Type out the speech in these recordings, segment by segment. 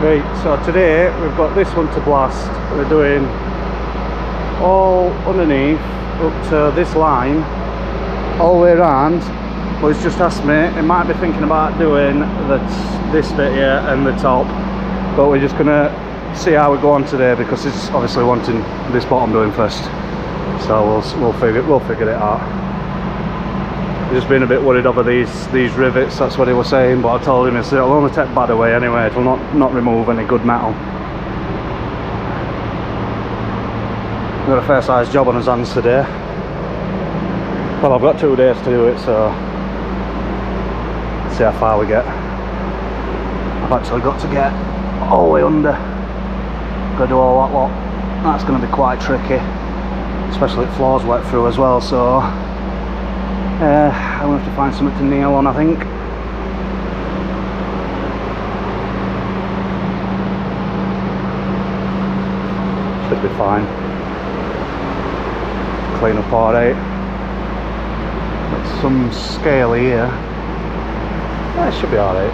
Right, so today we've got this one to blast. We're doing all underneath up to this line, all the way around. But he's just asked me, he might be thinking about doing this bit here and the top, but we're just gonna see how we go on today because he's obviously wanting this bottom doing first. So we'll figure it out. Just been a bit worried over these rivets, that's what he was saying, but I told him it'll only take bad away anyway, it will not remove any good metal. We've got a fair sized job on his hands today. Well, I've got 2 days to do it, so let's see how far we get. I've actually got to get all the way under. Got to do all that lot. That's going to be quite tricky, especially if the floor's wet through as well, so I'm going to have to find something to kneel on, I think. Should be fine. Clean up alright. Got some scale here. Yeah, it should be alright.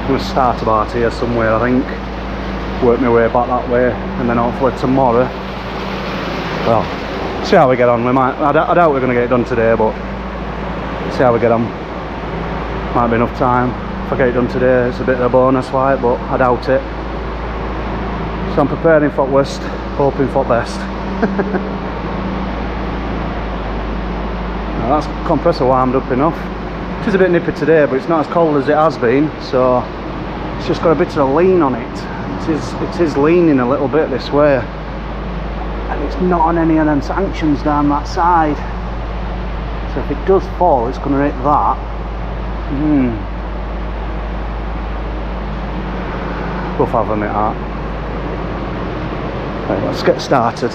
I'm going to start about here somewhere, I think, work my way back that way, and then hopefully tomorrow, well, see how we get on. I doubt we're going to get it done today, but see how we get on. Might be enough time. If I get it done today, it's a bit of a bonus like, but I doubt it. So I'm preparing for the worst, hoping for the best. Now that's compressor warmed up enough. It is a bit nippy today, but it's not as cold as it has been, so it's just got a bit of lean on it. It is leaning a little bit this way, and it's not on any of them sanctions down that side. So if it does fall, it's going to hit that. We'll fathom it out. Right, let's get started.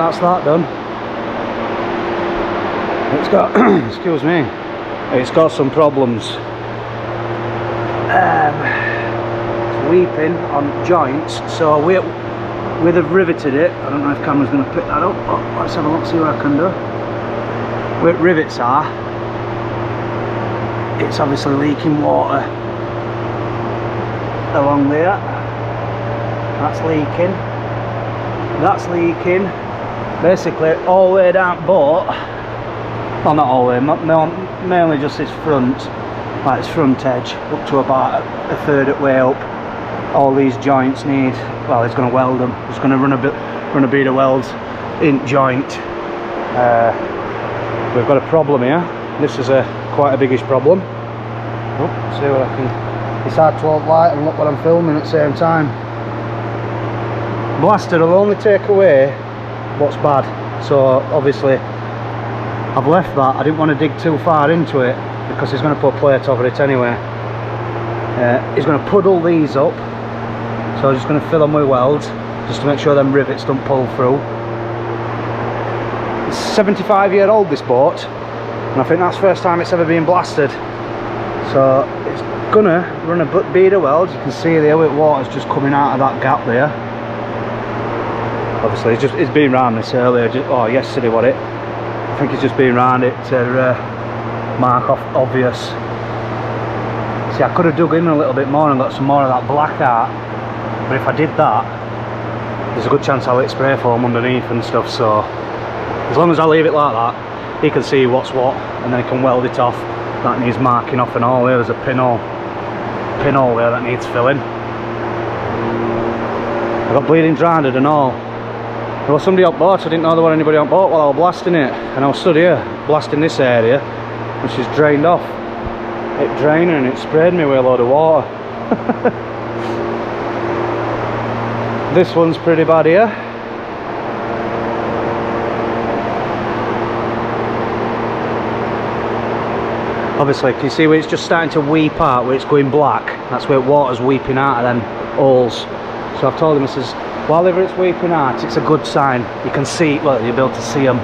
that's that done. It's got, excuse me, it's got some problems. It's weeping on joints, so we'd have riveted it. I don't know if camera's going to pick that up. Oh, let's have a look, see what I can do. Where rivets are, it's obviously leaking water along there. That's leaking. That's leaking. Basically all the way down boat. Well, not all the way, mainly just this front, like its front edge, up to about a third of the way up. All these joints need, well, he's going to weld them. He's going to run a bead of welds in joint. We've got a problem here. This is quite a biggish problem. Oh, see what I can. It's hard to hold light and look what I'm filming at the same time. Blaster will only take away what's bad. So obviously I've left that. I didn't want to dig too far into it because he's going to put a plate over it anyway. He's going to puddle these up, so I'm just going to fill them with welds just to make sure them rivets don't pull through. It's 75-year-old this boat, and I think that's the first time it's ever been blasted. So it's going to run a bead of welds. You can see there with water's just coming out of that gap there. Obviously it's been round this earlier, yesterday was it. I think he's just been round it to mark off obvious. See, I could have dug in a little bit more and got some more of that black art, but if I did that, there's a good chance I'll hit spray foam underneath and stuff. So as long as I leave it like that, he can see what's what, and then he can weld it off. That needs marking off and all. There's a pinhole there that needs filling. I got bleeding drowned and all. There was somebody on board, so I didn't know there was anybody on board while I was blasting it, and I was stood here blasting this area, which is drained off. It drained and it sprayed me with a load of water. This one's pretty bad here. Obviously, can you see where it's just starting to weep out, where it's going black? That's where water's weeping out of them holes. So I've told him, I says, whenever it's weeping out, it's a good sign. You can see, well, you'll be able to see them.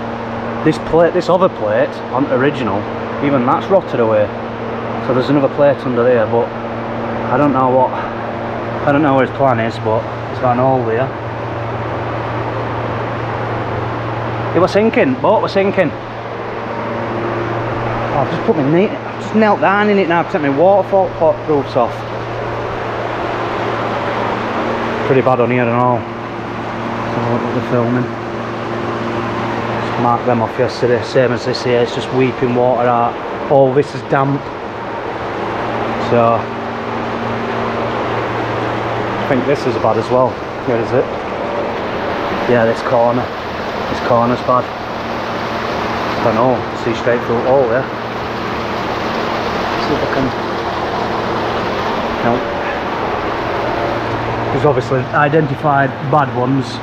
This plate, this other plate, on original, even that's rotted away. So there's another plate under there, but I don't know where his plan is, but he's got an hole there. It was sinking, boat was sinking. Oh, I've just put my knee, I've just knelt down in it now to take my waterproofs off. Pretty bad on here and all. So what they're filming. Just marked them off yesterday, same as this here, it's just weeping water out. All this is damp. So I think this is bad as well. Where is it? Yeah, this corner. This corner's bad. I don't know, see straight through all there. See if I can. No. He's obviously identified bad ones,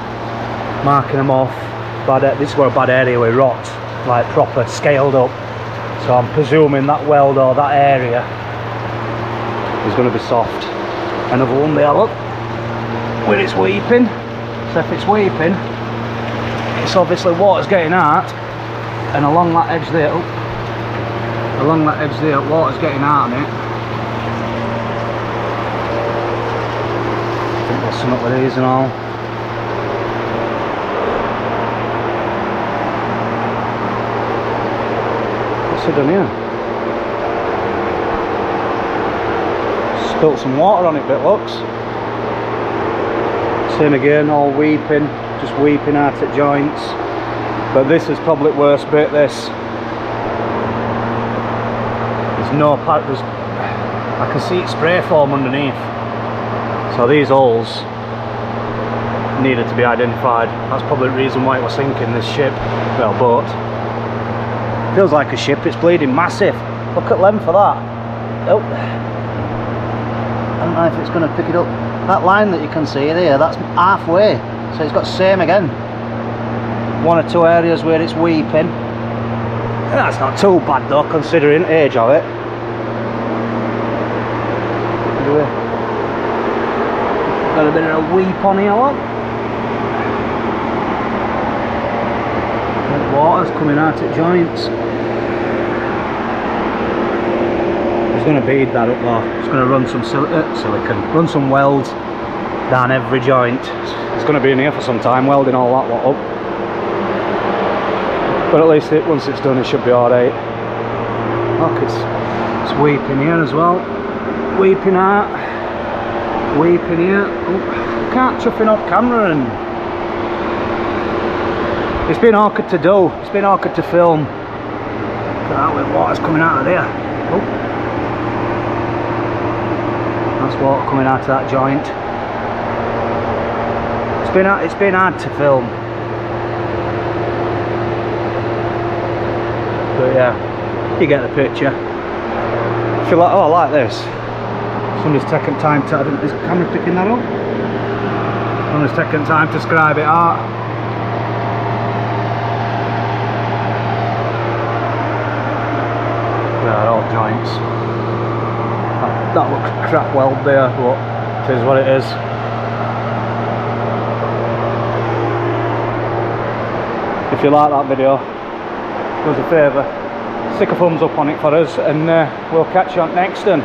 marking them off. This is where a bad area with rot, like proper scaled up. So I'm presuming that weld or that area is going to be soft. Another one there, look, where it's weeping. So if it's weeping, it's obviously water's getting out, and along that edge there, water's getting out on it. I think there's something with these and all. What's it done here? Spilt some water on it, bit looks. Same again, all weeping, just weeping out at joints. But this is probably the worst bit, this. There's no part, I can see it spray foam underneath. So these holes needed to be identified. That's probably the reason why it was sinking, this ship, well, boat. Feels like a ship, it's bleeding massive. Look at length for that. Oh. I don't know if it's going to pick it up. That line that you can see there, that's halfway. So it's got same again. One or two areas where it's weeping. That's not too bad though, considering the age of it. Got a bit of a weep on here, look. water's coming out at joints. He's going to bead that up though. He's going to run some silicon, run some weld down every joint. He's going to be in here for some time welding all that lot up. But at least once it's done, it should be alright. Look, it's weeping here as well. Weeping out. Weeping here. Oh, can't chuffing up camera, and it's been awkward to do. It's been awkward to film. Look at that with water's coming out of there. Oh. That's water coming out of that joint. It's been hard to film. But yeah, you get the picture. I feel like, oh, I like this. Somebody's taken time to, is the camera picking that up? Somebody's taken time to scribe it out. Yeah, all joints. That looks crap weld there, but it is what it is. If you like that video, do us a favour, stick a thumbs up on it for us, and we'll catch you on next one.